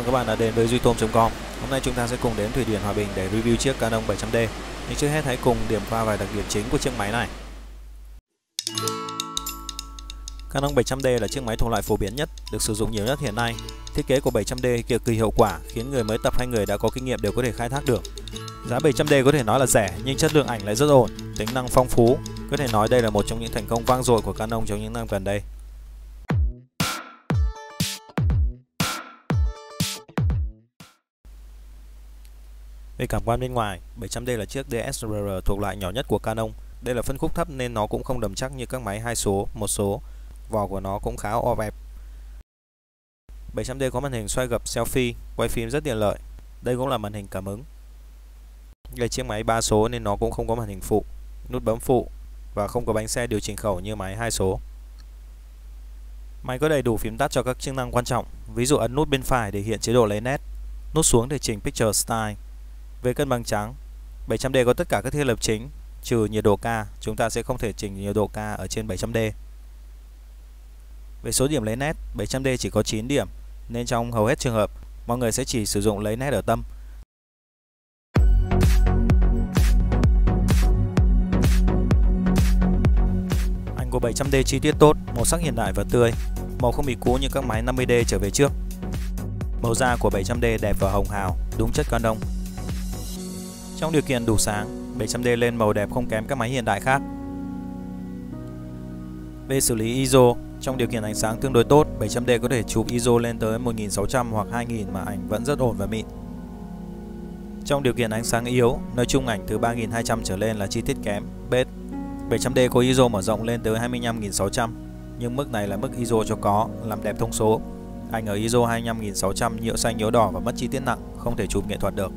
mừng các bạn đã đến với duy-tom.com. Hôm nay chúng ta sẽ cùng đến Thụy Điển Hòa Bình để review chiếc Canon 700D. Nhưng trước hết hãy cùng điểm qua vài đặc điểm chính của chiếc máy này. Canon 700D là chiếc máy thuộc loại phổ biến nhất, được sử dụng nhiều nhất hiện nay. Thiết kế của 700D cực kỳ hiệu quả, khiến người mới tập hay người đã có kinh nghiệm đều có thể khai thác được. Giá 700D có thể nói là rẻ, nhưng chất lượng ảnh lại rất ổn, tính năng phong phú. Có thể nói đây là một trong những thành công vang dội của Canon trong những năm gần đây. Về cảm quan bên ngoài, 700D là chiếc DSLR thuộc loại nhỏ nhất của Canon. Đây là phân khúc thấp nên nó cũng không đầm chắc như các máy 2 số, 1 số. Vỏ của nó cũng khá o ẹp. 700D có màn hình xoay gập selfie, quay phim rất tiện lợi. Đây cũng là màn hình cảm ứng. Đây chiếc máy 3 số nên nó cũng không có màn hình phụ, nút bấm phụ và không có bánh xe điều chỉnh khẩu như máy 2 số. Máy có đầy đủ phím tắt cho các chức năng quan trọng, ví dụ ấn nút bên phải để hiện chế độ lấy nét, nút xuống để chỉnh picture style. Về cân bằng trắng, 700D có tất cả các thiết lập chính, trừ nhiệt độ ca, chúng ta sẽ không thể chỉnh nhiệt độ ca ở trên 700D. Về số điểm lấy nét, 700D chỉ có 9 điểm, nên trong hầu hết trường hợp, mọi người sẽ chỉ sử dụng lấy nét ở tâm. Ảnh của 700D chi tiết tốt, màu sắc hiện đại và tươi, màu không bị cũ như các máy 50D trở về trước. Màu da của 700D đẹp và hồng hào, đúng chất Canon. Trong điều kiện đủ sáng, 700D lên màu đẹp không kém các máy hiện đại khác. Về xử lý ISO, trong điều kiện ánh sáng tương đối tốt, 700D có thể chụp ISO lên tới 1600 hoặc 2000 mà ảnh vẫn rất ổn và mịn. Trong điều kiện ánh sáng yếu, nói chung ảnh từ 3200 trở lên là chi tiết kém, bết. 700D có ISO mở rộng lên tới 25600, nhưng mức này là mức ISO cho có, làm đẹp thông số. Ảnh ở ISO 25600 nhiễu xanh nhiễu đỏ và mất chi tiết nặng, không thể chụp nghệ thuật được.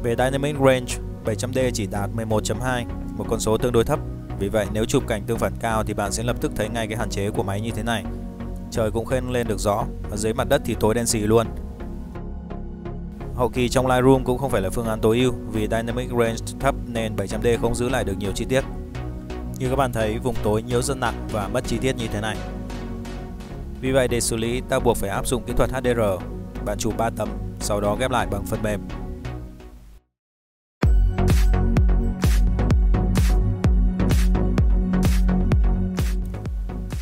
Về Dynamic Range, 700D chỉ đạt 11.2, một con số tương đối thấp. Vì vậy nếu chụp cảnh tương phản cao thì bạn sẽ lập tức thấy ngay cái hạn chế của máy như thế này. Trời cũng không lên được rõ, và dưới mặt đất thì tối đen xì luôn. Hậu kỳ trong Lightroom cũng không phải là phương án tối ưu, vì Dynamic Range thấp nên 700D không giữ lại được nhiều chi tiết. Như các bạn thấy, vùng tối nhiễu rất nặng và mất chi tiết như thế này. Vì vậy để xử lý, ta buộc phải áp dụng kỹ thuật HDR. Bạn chụp 3 tấm, sau đó ghép lại bằng phần mềm.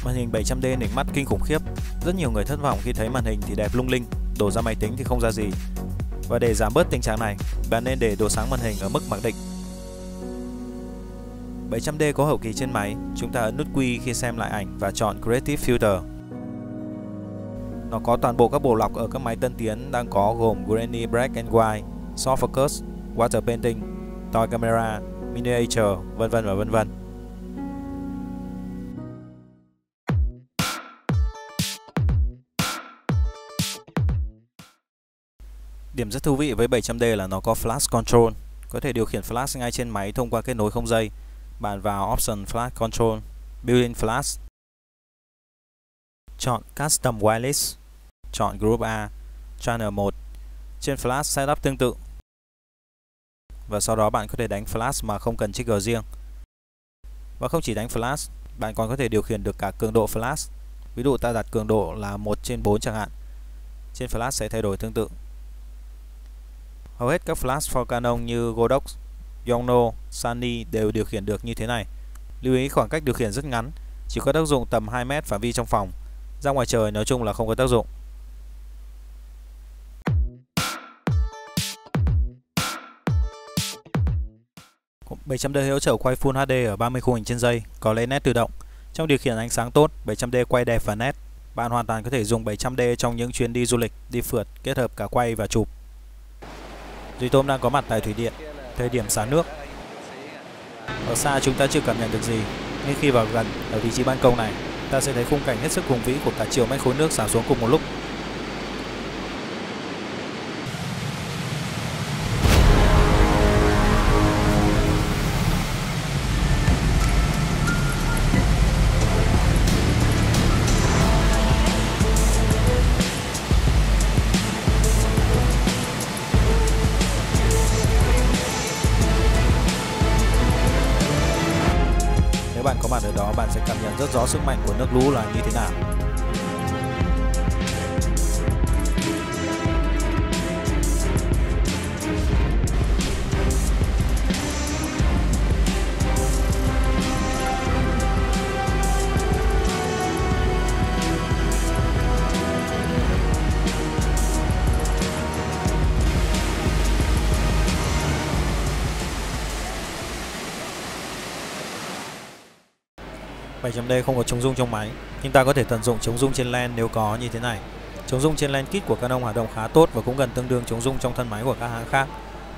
Màn hình 700D nỉnh mắt kinh khủng khiếp. Rất nhiều người thất vọng khi thấy màn hình thì đẹp lung linh, đổ ra máy tính thì không ra gì. Và để giảm bớt tình trạng này, bạn nên để độ sáng màn hình ở mức mặc định. 700D có hậu kỳ trên máy, chúng ta ấn nút Q khi xem lại ảnh và chọn Creative Filter. Nó có toàn bộ các bộ lọc ở các máy tân tiến đang có gồm Grainy Black and White, Soft Focus, Water Painting, Toy Camera, Miniature, vân vân và vân vân. Điểm rất thú vị với 700D là nó có Flash Control, có thể điều khiển flash ngay trên máy thông qua kết nối không dây. Bạn vào Option Flash Control, Built-in Flash, chọn Custom Wireless, chọn Group A, Channel 1. Trên Flash setup tương tự. Và sau đó bạn có thể đánh Flash mà không cần trigger riêng. Và không chỉ đánh Flash, bạn còn có thể điều khiển được cả cường độ Flash. Ví dụ ta đặt cường độ là 1/4 chẳng hạn. Trên Flash sẽ thay đổi tương tự. Hầu hết các flash for Canon như Godox, Yongnuo, Sony đều điều khiển được như thế này. Lưu ý khoảng cách điều khiển rất ngắn, chỉ có tác dụng tầm 2 mét phạm vi trong phòng. Ra ngoài trời nói chung là không có tác dụng. Cũng 700D hỗ trợ quay Full HD ở 30 khung hình trên giây, có lấy nét tự động. Trong điều khiển ánh sáng tốt, 700D quay đẹp và nét. Bạn hoàn toàn có thể dùng 700D trong những chuyến đi du lịch, đi phượt, kết hợp cả quay và chụp. duy-tom đang có mặt tại Thụy Điển, thời điểm xả nước. Ở xa chúng ta chưa cảm nhận được gì, nhưng khi vào gần, ở vị trí ban công này, ta sẽ thấy khung cảnh hết sức hùng vĩ của cả triệu mét khối nước xả xuống cùng một lúc. Bạn có mặt ở đó, bạn sẽ cảm nhận rất rõ sức mạnh của nước lũ là như thế nào. 7.D không có chống rung trong máy, nhưng ta có thể tận dụng chống rung trên LAN nếu có như thế này. Chống rung trên LAN kit của Canon hoạt động khá tốt và cũng gần tương đương chống rung trong thân máy của các hãng khác.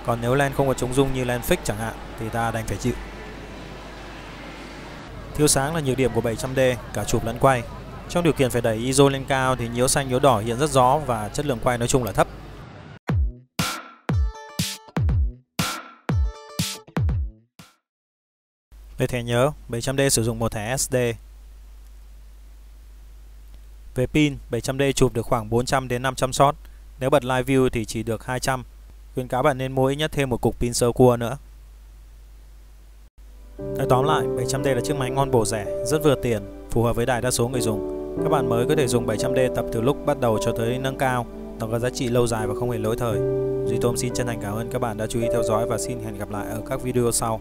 Còn nếu LAN không có chống rung như LAN fix chẳng hạn thì ta đành phải chịu. Thiếu sáng là nhược điểm của 700D, cả chụp lẫn quay. Trong điều kiện phải đẩy ISO lên cao thì nhiễu xanh nhiễu đỏ hiện rất rõ và chất lượng quay nói chung là thấp. Về thẻ nhớ, 700D sử dụng một thẻ SD. Về pin, 700D chụp được khoảng 400 đến 500 shot. Nếu bật live view thì chỉ được 200. Khuyến cáo bạn nên mua ít nhất thêm một cục pin sơ cua nữa. Nói tóm lại, 700D là chiếc máy ngon bổ rẻ, rất vừa tiền, phù hợp với đại đa số người dùng. Các bạn mới có thể dùng 700D tập từ lúc bắt đầu cho tới nâng cao. Nó có giá trị lâu dài và không hề lỗi thời. Duy Tom xin chân thành cảm ơn các bạn đã chú ý theo dõi và xin hẹn gặp lại ở các video sau.